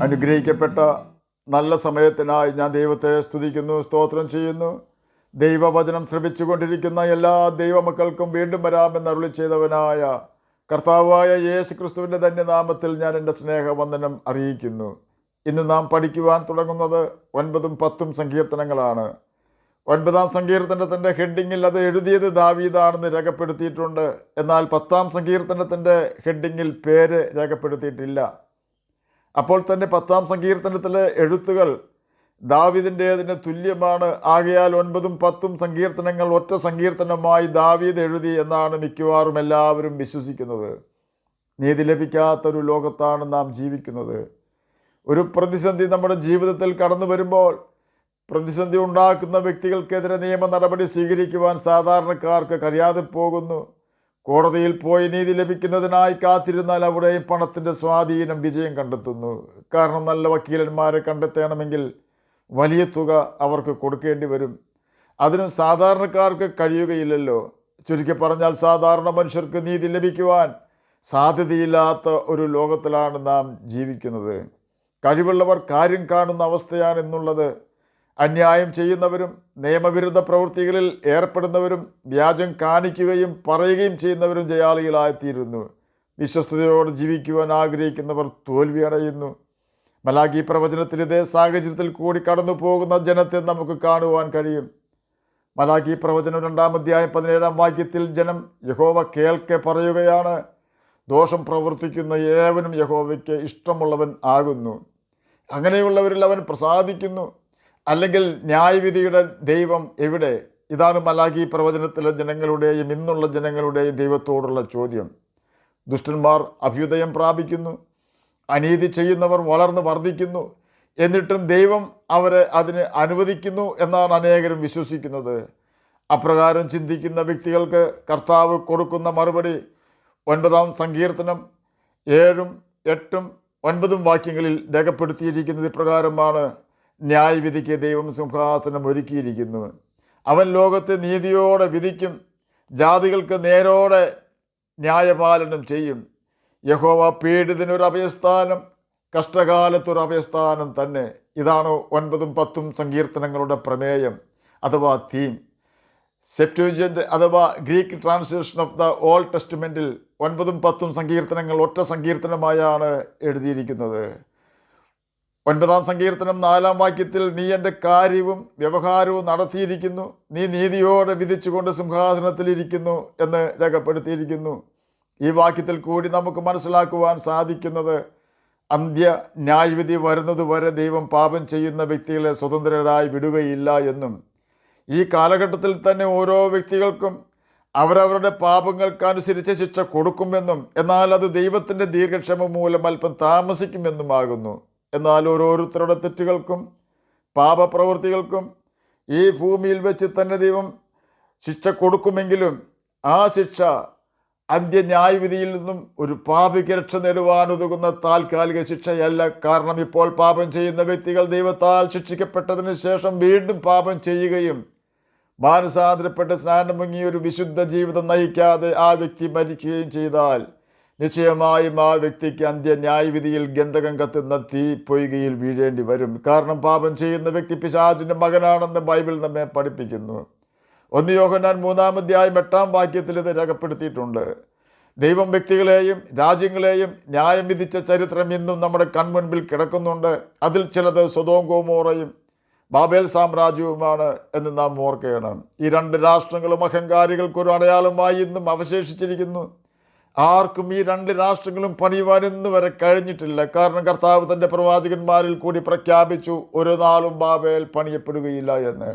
അനുഗ്രഹിക്കപ്പെട്ട നല്ല സമയത്തിനായി ഞാൻ ദൈവത്തെ സ്തുതിക്കുന്നു, സ്തോത്രം ചെയ്യുന്നു. ദൈവവചനം ശ്രവിച്ചുകൊണ്ടിരിക്കുന്ന എല്ലാ ദൈവമക്കൾക്കും വീണ്ടും വരാമെന്ന് അരുളി ചെയ്തവനായ കർത്താവായ യേശു ക്രിസ്തുവിൻ്റെ ധന്യനാമത്തിൽ ഞാൻ എൻ്റെ സ്നേഹവന്ദനം അറിയിക്കുന്നു. ഇന്ന് നാം പഠിക്കുവാൻ തുടങ്ങുന്നത് 9ഉം 10ഉം സങ്കീർത്തനങ്ങളാണ്. 9ആം സങ്കീർത്തനത്തിൻ്റെ ഹെഡിങ്ങിൽ അത് എഴുതിയത് ദാവീദാണെന്ന് രേഖപ്പെടുത്തിയിട്ടുണ്ട്. എന്നാൽ 10ആം സങ്കീർത്തനത്തിൻ്റെ ഹെഡിങ്ങിൽ പേര് രേഖപ്പെടുത്തിയിട്ടില്ല. അപ്പോൾ തന്നെ 10ആം സങ്കീർത്തനത്തിലെ എഴുത്തുകൾ ദാവീദിൻ്റേതിന് തുല്യമാണ്. ആകയാൽ 9ഉം 10ഉം സങ്കീർത്തനങ്ങൾ ഒറ്റ സങ്കീർത്തനമായി ദാവീദ് എഴുതി എന്നാണ് മിക്കവാറും എല്ലാവരും വിശ്വസിക്കുന്നത്. നീതി ലഭിക്കാത്തൊരു ലോകത്താണ് നാം ജീവിക്കുന്നത്. ഒരു പ്രതിസന്ധി നമ്മുടെ ജീവിതത്തിൽ കടന്നു വരുമ്പോൾ പ്രതിസന്ധി ഉണ്ടാക്കുന്ന വ്യക്തികൾക്കെതിരെ നിയമ നടപടി സ്വീകരിക്കുവാൻ സാധാരണക്കാർക്ക് കഴിയാതെ പോകുന്നു. കോടതിയിൽ പോയി നീതി ലഭിക്കുന്നതിനായി കാത്തിരുന്നാൽ അവിടെയും പണത്തിൻ്റെ സ്വാധീനം വിജയം കണ്ടെത്തുന്നു. കാരണം നല്ല വക്കീലന്മാരെ കണ്ടെത്തണമെങ്കിൽ വലിയ തുക അവർക്ക് കൊടുക്കേണ്ടി വരും. അതിനും സാധാരണക്കാർക്ക് കഴിയുകയില്ലല്ലോ. ചുരുക്കി പറഞ്ഞാൽ സാധാരണ മനുഷ്യർക്ക് നീതി ലഭിക്കുവാൻ സാധ്യതയില്ലാത്ത ഒരു ലോകത്തിലാണ് നാം ജീവിക്കുന്നത്. കഴിവുള്ളവർ കാര്യം കാണുന്ന അവസ്ഥയാണ് എന്നുള്ളത്. അന്യായം ചെയ്യുന്നവരും നിയമവിരുദ്ധ പ്രവൃത്തികളിൽ ഏർപ്പെടുന്നവരും വ്യാജം കാണിക്കുകയും പറയുകയും ചെയ്യുന്നവരും ജയാളികളായിത്തീരുന്നു. വിശ്വസ്തയോടെ ജീവിക്കുവാൻ ആഗ്രഹിക്കുന്നവർ തോൽവിയടയുന്നു. മലാഖി പ്രവചനത്തിൽ ഇതേ സാഹചര്യത്തിൽ കൂടി കടന്നു പോകുന്ന ജനത്തെ നമുക്ക് കാണുവാൻ കഴിയും. മലാഖി പ്രവചനം 2-ാം അധ്യായം 17-ാം വാക്യത്തിൽ ജനം യഹോവ കേൾക്കെ പറയുകയാണ്, ദോഷം പ്രവർത്തിക്കുന്ന ഏവനും യഹോവയ്ക്ക് ഇഷ്ടമുള്ളവൻ ആകുന്നു. അങ്ങനെയുള്ളവരിൽ അവൻ പ്രസാദിക്കുന്നു. അല്ലെങ്കിൽ ന്യായവിധിയുടെ ദൈവം എവിടെ? ഇതാണ് മലാഖി പ്രവചനത്തിലെ ജനങ്ങളുടെയും ഇന്നുള്ള ജനങ്ങളുടെയും ദൈവത്തോടുള്ള ചോദ്യം. ദുഷ്ടന്മാർ അഭ്യുദയം പ്രാപിക്കുന്നു, അനീതി ചെയ്യുന്നവർ വളർന്ന് വർദ്ധിക്കുന്നു. എന്നിട്ടും ദൈവം അവരെ അതിന് അനുവദിക്കുന്നു എന്നാണ് അനേകരും വിശ്വസിക്കുന്നത്. അപ്രകാരം ചിന്തിക്കുന്ന വ്യക്തികൾക്ക് കർത്താവ് കൊടുക്കുന്ന മറുപടി 9ആം സങ്കീർത്തനം 7ഉം 8ഉം 9ഉം വാക്യങ്ങളിൽ രേഖപ്പെടുത്തിയിരിക്കുന്നത് ഇപ്രകാരമാണ്. ന്യായവിധിക്ക് ദൈവം സിംഹാസനം ഒരുക്കിയിരിക്കുന്നു. അവൻ ലോകത്തെ നീതിയോടെ വിധിക്കും, ജാതികൾക്ക് നേരോടെ ന്യായപാലനം ചെയ്യും. യഹോവ പീഡിതനൊരു അഭയസ്ഥാനം, കഷ്ടകാലത്തൊരു അഭയസ്ഥാനം തന്നെ. ഇതാണ് 9ഉം 10ഉം സങ്കീർത്തനങ്ങളുടെ പ്രമേയം അഥവാ തീം. സെപ്റ്റ്വജിൻ്റ് അഥവാ Greek translation of the old ടെസ്റ്റ്മെൻറ്റിൽ 9ഉം 10ഉം സങ്കീർത്തനങ്ങൾ ഒറ്റ സങ്കീർത്തനമായാണ് എഴുതിയിരിക്കുന്നത്. 9ആം സങ്കീർത്തനം 4-ാം വാക്യത്തിൽ നീ എൻ്റെ കാര്യവും വ്യവഹാരവും നടത്തിയിരിക്കുന്നു, നീ നീതിയോടെ വിധിച്ചുകൊണ്ട് സിംഹാസനത്തിലിരിക്കുന്നു എന്ന് രേഖപ്പെടുത്തിയിരിക്കുന്നു. ഈ വാക്യത്തിൽ കൂടി നമുക്ക് മനസ്സിലാക്കുവാൻ സാധിക്കുന്നത് അന്ത്യ ന്യായവിധി വരുന്നതുവരെ ദൈവം പാപം ചെയ്യുന്ന വ്യക്തികളെ സ്വതന്ത്രരായി വിടുകയില്ല എന്നും ഈ കാലഘട്ടത്തിൽ തന്നെ ഓരോ വ്യക്തികൾക്കും അവരവരുടെ പാപങ്ങൾക്കനുസരിച്ച് ശിക്ഷ കൊടുക്കുമെന്നും എന്നാൽ അത് ദൈവത്തിൻ്റെ ദീർഘക്ഷമ മൂലം അല്പം താമസിക്കുമെന്നുമാകുന്നു. എന്നാൽ ഓരോരുത്തരുടെ തെറ്റുകൾക്കും പാപപ്രവൃത്തികൾക്കും ഈ ഭൂമിയിൽ വെച്ച് തന്നെ ദൈവം ശിക്ഷ കൊടുക്കുമെങ്കിലും ആ ശിക്ഷ അന്ത്യന്യായവിധിയിൽ നിന്നും ഒരു പാപിക്ക് രക്ഷ നേടുവാനുതകുന്ന താൽക്കാലിക ശിക്ഷയല്ല. കാരണം ഇപ്പോൾ പാപം ചെയ്യുന്ന വ്യക്തികൾ ദൈവത്താൽ ശിക്ഷിക്കപ്പെട്ടതിന് ശേഷം വീണ്ടും പാപം ചെയ്യുകയും മാനസാന്തരപ്പെട്ട് സ്നാനം മുങ്ങി ഒരു വിശുദ്ധ ജീവിതം നയിക്കാതെ ആ വ്യക്തി മരിക്കുകയും ചെയ്താൽ നിശ്ചയമായും ആ വ്യക്തിക്ക് അന്ത്യന്യായവിധിയിൽ ഗന്ധകം കത്തുന്ന തീ പൊയ്കയിൽ വീഴേണ്ടി വരും. കാരണം പാപം ചെയ്യുന്ന വ്യക്തി പിശാചിൻ്റെ മകനാണെന്ന് ബൈബിൾ നമ്മെ പഠിപ്പിക്കുന്നു. 1 യോഹന്നാൻ 3-ാം അധ്യായം 8-ാം വാക്യത്തിൽ ഇത് രേഖപ്പെടുത്തിയിട്ടുണ്ട്. ദൈവം വ്യക്തികളെയും രാജ്യങ്ങളെയും ന്യായം വിധിച്ച ചരിത്രം ഇന്നും നമ്മുടെ കൺമുൻപിൽ കിടക്കുന്നുണ്ട്. അതിൽ ചിലത് സൊദോം ഗൊമോറയും ബാബേൽ സാമ്രാജ്യവുമാണ് എന്ന് നാം ഓർക്കണം. ഈ 2 രാഷ്ട്രങ്ങളും അഹങ്കാരികൾക്കൊരു അടയാളമായി ഇന്നും അവശേഷിച്ചിരിക്കുന്നു. ആർക്കും ഈ 2 രാഷ്ട്രങ്ങളും പണിയുവാനിന്ന് വരെ കഴിഞ്ഞിട്ടില്ല. കാരണം കർത്താവ് തൻ്റെ പ്രവാചകന്മാരിൽ കൂടി പ്രഖ്യാപിച്ചു, ഒരു നാളും ബാബേൽ പണിയപ്പെടുകയില്ല എന്ന്.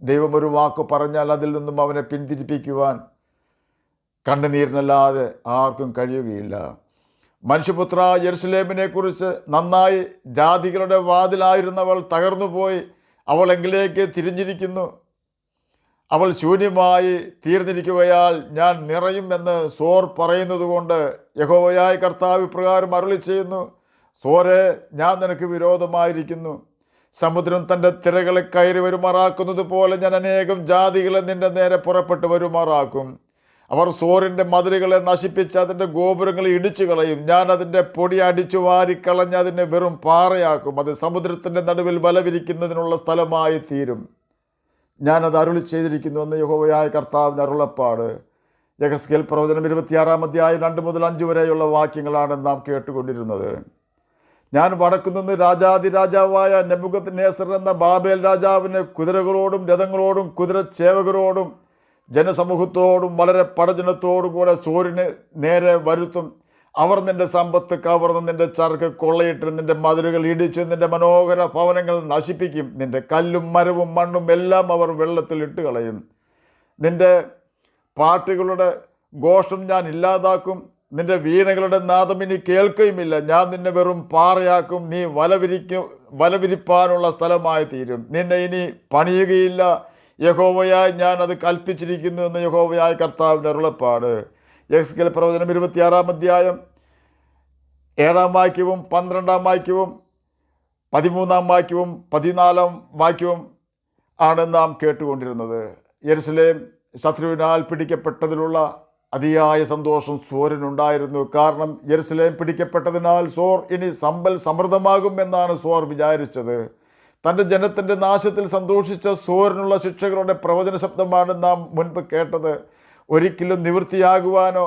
ദൈവം ഒരു വാക്ക് പറഞ്ഞാൽ അതിൽ നിന്നും അവനെ പിന്തിരിപ്പിക്കുവാൻ കണ്ണുനീരിനല്ലാതെ ആർക്കും കഴിയുകയില്ല. മനുഷ്യപുത്ര, യെരുശലേമിനെക്കുറിച്ച് നന്നായി ജാതികളുടെ വാതിലായിരുന്നവൾ തകർന്നുപോയി, അവൾ എങ്കിലേക്ക് തിരിഞ്ഞിരിക്കുന്നു, അവൾ ശൂന്യമായി തീർന്നിരിക്കുകയാൽ ഞാൻ നിറയും എന്ന് സോർ പറയുന്നത് കൊണ്ട് യഹോവയായ കർത്താവ് ഇപ്രകാരം അരുളി ചെയ്യുന്നു, സോരെ, ഞാൻ നിനക്ക് വിരോധമായിരിക്കുന്നു. സമുദ്രം തൻ്റെ തിരകളെ കയറി വരുമാറാക്കുന്നത് പോലെ ഞാൻ അനേകം ജാതികളെ നിൻ്റെ നേരെ പുറപ്പെട്ടു വരുമാറാക്കും. അവർ സോറിൻ്റെ മതിലുകളെ നശിപ്പിച്ച് അതിൻ്റെ ഗോപുരങ്ങളെ ഇടിച്ചു കളയും. ഞാൻ അതിൻ്റെ പൊടി അടിച്ചു വാരിക്കളഞ്ഞ് അതിനെ വെറും പാറയാക്കും. അത് സമുദ്രത്തിൻ്റെ നടുവിൽ വലവിരിക്കുന്നതിനുള്ള സ്ഥലമായി തീരും. ഞാനത് അരുളി ചെയ്തിരിക്കുന്നുവെന്ന് യഹോവയായ കർത്താവിൻ്റെ അരുളപ്പാട്. യെഹെസ്കേൽ പ്രവചനം 26-ാം അധ്യായം 2 മുതൽ 5 വരെയുള്ള വാക്യങ്ങളാണ് നാം കേട്ടുകൊണ്ടിരുന്നത്. ഞാൻ വടക്കുനിന്ന് രാജാതിരാജാവായ നെബൂഖദ്നേസർ എന്ന ബാബേൽ രാജാവിന് കുതിരകളോടും രഥങ്ങളോടും കുതിരച്ചേവകരോടും ജനസമൂഹത്തോടും വളരെ പടജനത്തോടും കൂടെ സോരിന് നേരെ വരുത്തും. അവർ നിന്റെ സമ്പത്ത് കവർന്ന് നിന്റെ ചരക്ക് കൊള്ളയിട്ട് നിന്റെ മതിലുകൾ ഇടിച്ച് നിന്റെ മനോഹര ഭവനങ്ങൾ നശിപ്പിക്കും. നിന്റെ കല്ലും മരവും മണ്ണും എല്ലാം അവർ വെള്ളത്തിൽ ഇട്ട് കളയും. നിന്റെ പാട്ടുകളുടെ ഘോഷം ഞാൻ ഇല്ലാതാക്കും. നിന്റെ വീണകളുടെ നാദം ഇനി കേൾക്കുകയുമില്ല. ഞാൻ നിന്നെ വെറും പാറയാക്കും. നീ വലവിരിപ്പാനുള്ള സ്ഥലമായി തീരും. നിന്നെ ഇനി പണിയുകയില്ല. യഹോവയായി ഞാൻ അത് കൽപ്പിച്ചിരിക്കുന്നു എന്ന് യഹോവയായ കർത്താവിൻ്റെ അരുളപ്പാട്. യെഹെസ്കേൽ പ്രവചനം 26-ാം അധ്യായം 7-ാം വാക്യവും 12-ാം വാക്യവും 13-ാം വാക്യവും 14-ാം വാക്യവും ആണ് നാം കേട്ടുകൊണ്ടിരുന്നത്. യെരുശലേം ശത്രുവിനാൽ പിടിക്കപ്പെട്ടതിലുള്ള അതിയായ സന്തോഷം സോറിനുണ്ടായിരുന്നു. കാരണം യെരുശലേം പിടിക്കപ്പെട്ടതിനാൽ സോർ ഇനി സമ്പൽ സമൃദ്ധമാകും എന്നാണ് സോർ വിചാരിച്ചത്. തൻ്റെ ജനത്തിൻ്റെ നാശത്തിൽ സന്തോഷിച്ച സോറിനുള്ള ശിക്ഷകളുടെ പ്രവചന ശബ്ദമാണ് നാം മുൻപ് കേട്ടത്. ഒരിക്കലും നിവൃത്തിയാകുവാനോ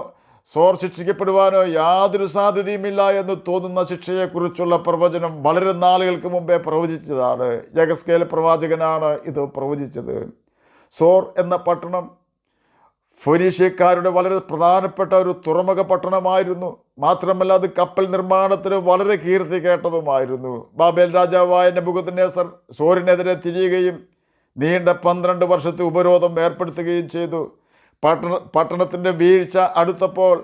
സോർ ശിക്ഷിക്കപ്പെടുവാനോ യാതൊരു സാധ്യതയുമില്ല എന്ന് തോന്നുന്ന ശിക്ഷയെക്കുറിച്ചുള്ള പ്രവചനം വളരെ നാളുകൾക്ക് മുമ്പേ പ്രവചിച്ചതാണ്. യെഹെസ്കേൽ പ്രവാചകനാണ് ഇത് പ്രവചിച്ചത്. സോർ എന്ന പട്ടണം ഫൊനീഷ്യക്കാരുടെ വളരെ പ്രധാനപ്പെട്ട ഒരു തുറമുഖ പട്ടണമായിരുന്നു. മാത്രമല്ല അത് കപ്പൽ നിർമ്മാണത്തിന് വളരെ കീർത്തി കേട്ടതുമായിരുന്നു. ബാബേൽ രാജാവായ നെബൂഖദ്നേസർ സോറിനെതിരെ തിരിയുകയും നീണ്ട 12 വർഷത്തെ ഉപരോധം ഏർപ്പെടുത്തുകയും ചെയ്തു. പട്ടണത്തിൻ്റെ വീഴ്ച അടുത്തപ്പോൾ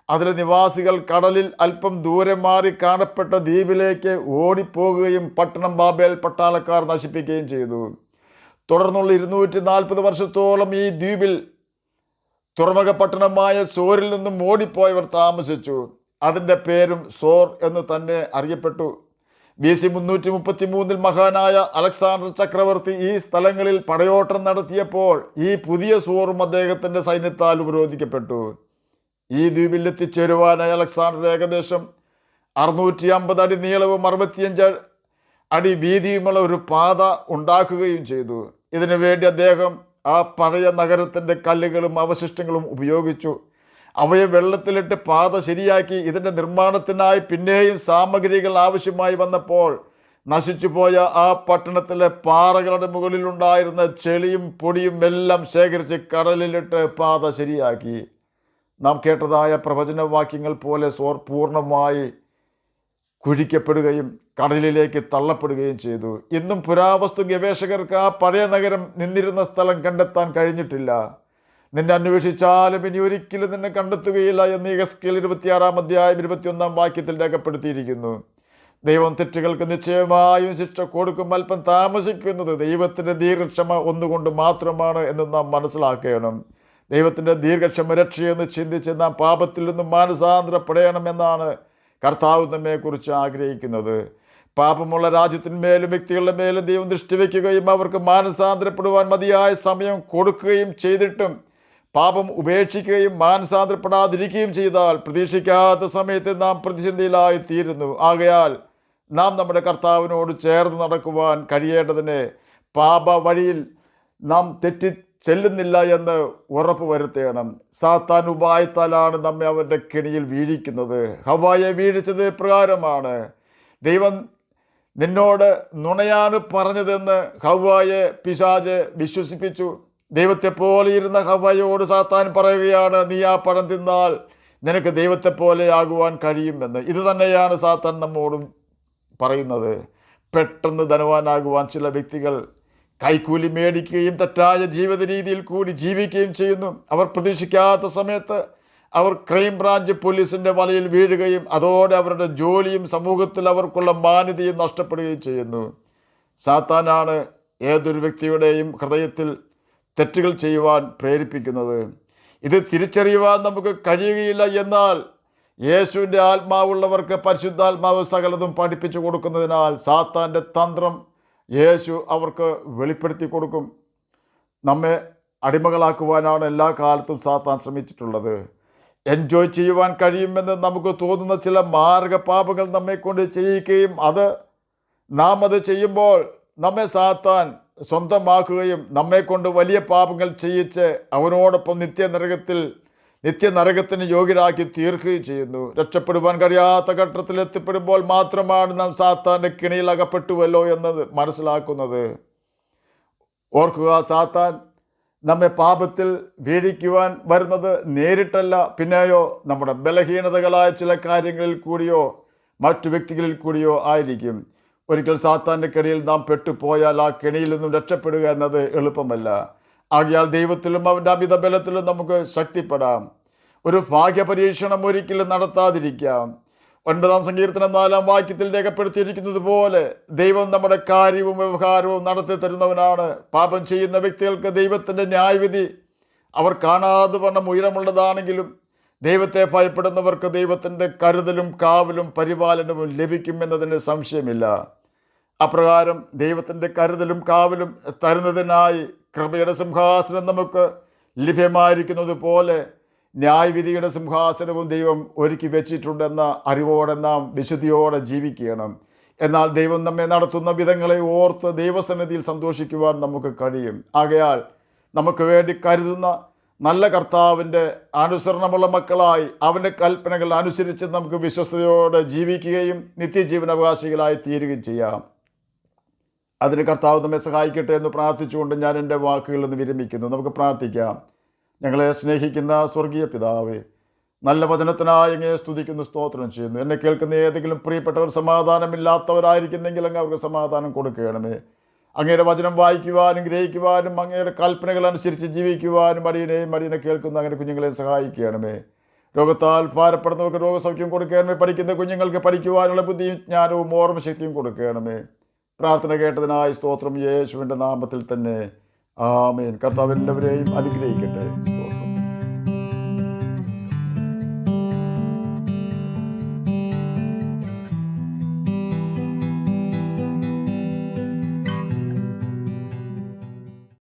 അതിലെ നിവാസികൾ കടലിൽ അല്പം ദൂരെ മാറി കാണപ്പെട്ട ദ്വീപിലേക്ക് ഓടിപ്പോകുകയും പട്ടണം ബാബേൽ പട്ടാളക്കാർ നശിപ്പിക്കുകയും ചെയ്തു. തുടർന്നുള്ള 240 വർഷത്തോളം ഈ ദ്വീപിൽ തുറമുഖ പട്ടണമായ സോറിൽ നിന്നും ഓടിപ്പോയവർ താമസിച്ചു. അതിൻ്റെ പേരും സോർ എന്ന് തന്നെ അറിയപ്പെട്ടു. BC 333 മഹാനായ അലക്സാണ്ടർ ചക്രവർത്തി ഈ സ്ഥലങ്ങളിൽ പടയോട്ടം നടത്തിയപ്പോൾ ഈ പുതിയ സോറും അദ്ദേഹത്തിൻ്റെ സൈന്യത്താൽ ഉപരോധിക്കപ്പെട്ടു. ഈ ദ്വീപിൽ എത്തിച്ചേരുവാനായി അലക്സാണ്ടർ ഏകദേശം 650 അടി നീളവും 65 അടി വീതിയുമുള്ള ഒരു പാത ഉണ്ടാക്കുകയും ചെയ്തു. ഇതിനു വേണ്ടി അദ്ദേഹം ആ പഴയ നഗരത്തിൻ്റെ കല്ലുകളും അവശിഷ്ടങ്ങളും ഉപയോഗിച്ചു. അവയെ വെള്ളത്തിലിട്ട് പാത ശരിയാക്കി. ഇതിൻ്റെ നിർമ്മാണത്തിനായി പിന്നെയും സാമഗ്രികൾ ആവശ്യമായി വന്നപ്പോൾ നശിച്ചുപോയ ആ പട്ടണത്തിലെ പാറകളുടെ മുകളിലുണ്ടായിരുന്ന ചെളിയും പൊടിയും എല്ലാം ശേഖരിച്ച് കടലിലിട്ട് പാത ശരിയാക്കി. നാം കേട്ടതായ പ്രവചനവാക്യങ്ങൾ പോലെ സോർ പൂർണ്ണമായി കുഴിക്കപ്പെടുകയും കടലിലേക്ക് തള്ളപ്പെടുകയും ചെയ്തു. ഇന്നും പുരാവസ്തു ഗവേഷകർക്ക് ആ പഴയ നഗരം നിന്നിരുന്ന സ്ഥലം കണ്ടെത്താൻ കഴിഞ്ഞിട്ടില്ല. നിന്നെ അന്വേഷിച്ചാലും ഇനി ഒരിക്കലും നിന്നെ കണ്ടെത്തുകയില്ല എന്ന് യെഹെസ്കേൽ 26-ാം അധ്യായം 21-ാം വാക്യത്തിൽ രേഖപ്പെടുത്തിയിരിക്കുന്നു. ദൈവം തെറ്റുകൾക്ക് നിശ്ചയമായും ശിക്ഷ കൊടുക്കും. അല്പം താമസിക്കുന്നത് ദൈവത്തിൻ്റെ ദീർഘക്ഷമ ഒന്നുകൊണ്ട് മാത്രമാണ് എന്ന് നാം മനസ്സിലാക്കണം. ദൈവത്തിൻ്റെ ദീർഘക്ഷമ രക്ഷയെന്ന് ചിന്തിച്ച് നാം പാപത്തിൽ നിന്നും മാനസാന്തരപ്പെടണമെന്നാണ് കർത്താവ് നമ്മെക്കുറിച്ച് ആഗ്രഹിക്കുന്നത്. പാപമുള്ള രാജ്യത്തിന്മേലും വ്യക്തികളുടെ മേലും ദൈവം ദൃഷ്ടി വയ്ക്കുകയും അവർക്ക് മാനസാന്തരപ്പെടുവാൻ മതിയായ സമയം കൊടുക്കുകയും ചെയ്തിട്ടും പാപം ഉപേക്ഷിക്കുകയും മാനസാന്തരപ്പെടാതിരിക്കുകയും ചെയ്താൽ പ്രതീക്ഷിക്കാത്ത സമയത്ത് നാം പ്രതിസന്ധിയിലായി തീരുന്നു. ആകയാൽ നാം നമ്മുടെ കർത്താവിനോട് ചേർന്ന് നടക്കുവാൻ കഴിയേണ്ടതിന് പാപ വഴിയിൽ നാം തെറ്റി ചെല്ലുന്നില്ല എന്ന് ഉറപ്പ് വരുത്തണം. സാത്താൻ ഉപായത്താലാണ് നമ്മെ അവൻ്റെ കെണിയിൽ വീഴിക്കുന്നത്. ഹവ്വായെ വീഴിച്ചത് പ്രകാരമാണ്. ദൈവം നിന്നോട് നുണയാണ് പറഞ്ഞതെന്ന് ഹവ്വായെ പിശാച് വിശ്വസിപ്പിച്ചു. ദൈവത്തെപ്പോലെ ഇരുന്ന ഹവ്വായോട് സാത്താൻ പറയുകയാണ്, നീ ആ പഴം തിന്നാൽ നിനക്ക് ദൈവത്തെപ്പോലെ ആകുവാൻ കഴിയുമെന്ന്. ഇത് തന്നെയാണ് സാത്താൻ നമ്മോടും പറയുന്നത്. പെട്ടെന്ന് ധനവാനാകുവാൻ ചില വ്യക്തികൾ കൈക്കൂലി മേടിക്കുകയും തെറ്റായ ജീവിത രീതിയിൽ കൂടി ജീവിക്കുകയും ചെയ്യുന്നു. അവർ പ്രതീക്ഷിക്കാത്ത സമയത്ത് അവർ ക്രൈം ബ്രാഞ്ച് പോലീസിൻ്റെ വലയിൽ വീഴുകയും അതോടെ അവരുടെ ജോലിയും സമൂഹത്തിൽ അവർക്കുള്ള മാന്യതയും നഷ്ടപ്പെടുകയും ചെയ്യുന്നു. സാത്താനാണ് ഏതൊരു വ്യക്തിയുടെയും ഹൃദയത്തിൽ തെറ്റുകൾ ചെയ്യുവാൻ പ്രേരിപ്പിക്കുന്നത്. ഇത് തിരിച്ചറിയുവാൻ നമുക്ക് കഴിയുകയില്ല. എന്നാൽ യേശുവിൻ്റെ ആത്മാവുള്ളവർക്ക് പരിശുദ്ധാത്മാവ് സകലതും പഠിപ്പിച്ചു കൊടുക്കുന്നതിനാൽ സാത്താൻ്റെ തന്ത്രം യേശു അവർക്ക് വെളിപ്പെടുത്തി കൊടുക്കും. നമ്മെ അടിമകളാക്കുവാനാണ് എല്ലാ കാലത്തും സാത്താൻ ശ്രമിച്ചിട്ടുള്ളത്. എൻജോയ് ചെയ്യുവാൻ കഴിയുമെന്ന് നമുക്ക് തോന്നുന്ന ചില മാർഗപാപങ്ങൾ നമ്മെക്കൊണ്ട് ചെയ്യിക്കുകയും നാം അത് ചെയ്യുമ്പോൾ നമ്മെ സാത്താൻ സ്വന്തമാക്കുകയും നമ്മെക്കൊണ്ട് വലിയ പാപങ്ങൾ ചെയ്യിച്ച് അവനോടൊപ്പം നിത്യനരകത്തിന് യോഗ്യരാക്കി തീർക്കുകയും ചെയ്യുന്നു. രക്ഷപ്പെടുവാൻ കഴിയാത്ത ഘട്ടത്തിൽ എത്തിപ്പെടുമ്പോൾ മാത്രമാണ് നാം സാത്താൻ്റെ കിണിയിൽ അകപ്പെട്ടുവല്ലോ എന്നത് മനസ്സിലാക്കുന്നത്. ഓർക്കുക, സാത്താൻ നമ്മെ പാപത്തിൽ വീഴിക്കുവാൻ വരുന്നത് നേരിട്ടല്ല, പിന്നെയോ നമ്മുടെ ബലഹീനതകളായ ചില കാര്യങ്ങളിൽ കൂടിയോ മറ്റു വ്യക്തികളിൽ കൂടിയോ ആയിരിക്കും. ഒരിക്കൽ സാത്താൻ്റെ കെണിയിൽ നാം പെട്ടുപോയാൽ ആ കെണിയിൽ നിന്നും രക്ഷപ്പെടുക എന്നത് എളുപ്പമല്ല. ആകയാൽ ദൈവത്തിലും അവൻ്റെ അമിത ബലത്തിലും നമുക്ക് ശക്തിപ്പെടാം. ഒരു ഭാഗ്യപരീക്ഷണം ഒരിക്കലും നടത്താതിരിക്കാം. 9-ാം സങ്കീർത്തനം 4-ാം വാക്യത്തിൽ രേഖപ്പെടുത്തിയിരിക്കുന്നത് പോലെ ദൈവം നമ്മുടെ കാര്യവും വ്യവഹാരവും നടത്തി തരുന്നവനാണ്. പാപം ചെയ്യുന്ന വ്യക്തികൾക്ക് ദൈവത്തിൻ്റെ ന്യായവിധി അവർ കാണാതെ വണ്ണം ഉയരമുള്ളതാണെങ്കിലും ദൈവത്തെ ഭയപ്പെടുന്നവർക്ക് ദൈവത്തിൻ്റെ കരുതലും കാവലും പരിപാലനവും ലഭിക്കുമെന്നതിന് സംശയമില്ല. അപ്രകാരം ദൈവത്തിൻ്റെ കരുതലും കാവലും തരുന്നതിനായി കൃപയുടെ സിംഹാസനം നമുക്ക് ലഭ്യമായിരിക്കുന്നത് പോലെ ന്യായവിധിയുടെ സിംഹാസനവും ദൈവം ഒരുക്കി വെച്ചിട്ടുണ്ടെന്ന അറിവോടെ നാം വിശുദ്ധിയോടെ ജീവിക്കണം. എന്നാൽ ദൈവം നമ്മെ നടത്തുന്ന വിധങ്ങളെ ഓർത്ത് ദൈവസന്നിധിയിൽ സന്തോഷിക്കുവാൻ നമുക്ക് കഴിയും. ആകയാൽ നമുക്ക് വേണ്ടി കരുതുന്ന നല്ല കർത്താവിൻ്റെ അനുസരണമുള്ള മക്കളായി അവൻ്റെ കൽപ്പനകൾ അനുസരിച്ച് നമുക്ക് വിശ്വസ്തയോടെ ജീവിക്കുകയും നിത്യജീവനാവകാശികളായി തീരുകയും ചെയ്യാം. അതിന് കർത്താവ് നമ്മെ സഹായിക്കട്ടെ എന്ന് പ്രാർത്ഥിച്ചുകൊണ്ട് ഞാൻ എൻ്റെ വാക്കുകളിൽ നിന്ന് വിരമിക്കുന്നു. നമുക്ക് പ്രാർത്ഥിക്കാം. ഞങ്ങളെ സ്നേഹിക്കുന്ന സ്വർഗീയ പിതാവേ, നല്ല വചനത്തിനായി അങ്ങയെ സ്തുതിക്കുന്നു, സ്തോത്രം ചെയ്യുന്നു. എന്നെ കേൾക്കുന്ന ഏതെങ്കിലും പ്രിയപ്പെട്ടവർ സമാധാനമില്ലാത്തവരായിരിക്കുന്നെങ്കിൽ അങ്ങ് അവർക്ക് സമാധാനം കൊടുക്കണമേ. അങ്ങയുടെ വചനം വായിക്കുവാനും ഗ്രഹിക്കുവാനും അങ്ങയുടെ കൽപ്പനകൾ അനുസരിച്ച് ജീവിക്കുവാനും അടിയനെ കേൾക്കുന്ന അങ്ങനെ കുഞ്ഞുങ്ങളെ സഹായിക്കണമേ. രോഗത്താൽ ഭാരപ്പെടുന്നവർക്ക് രോഗസൗഖ്യം കൊടുക്കണമേ. പഠിക്കുന്ന കുഞ്ഞുങ്ങൾക്ക് പഠിക്കുവാനുള്ള ബുദ്ധിയും ജ്ഞാനവും ഓർമ്മശക്തിയും കൊടുക്കണമേ. പ്രാർത്ഥന കേട്ടതിനായി സ്തോത്രം, യേശുവിൻ്റെ നാമത്തിൽ തന്നെ ആമേൻ. കർത്താവ് എല്ലാവരെയും അനുഗ്രഹിക്കട്ടെ.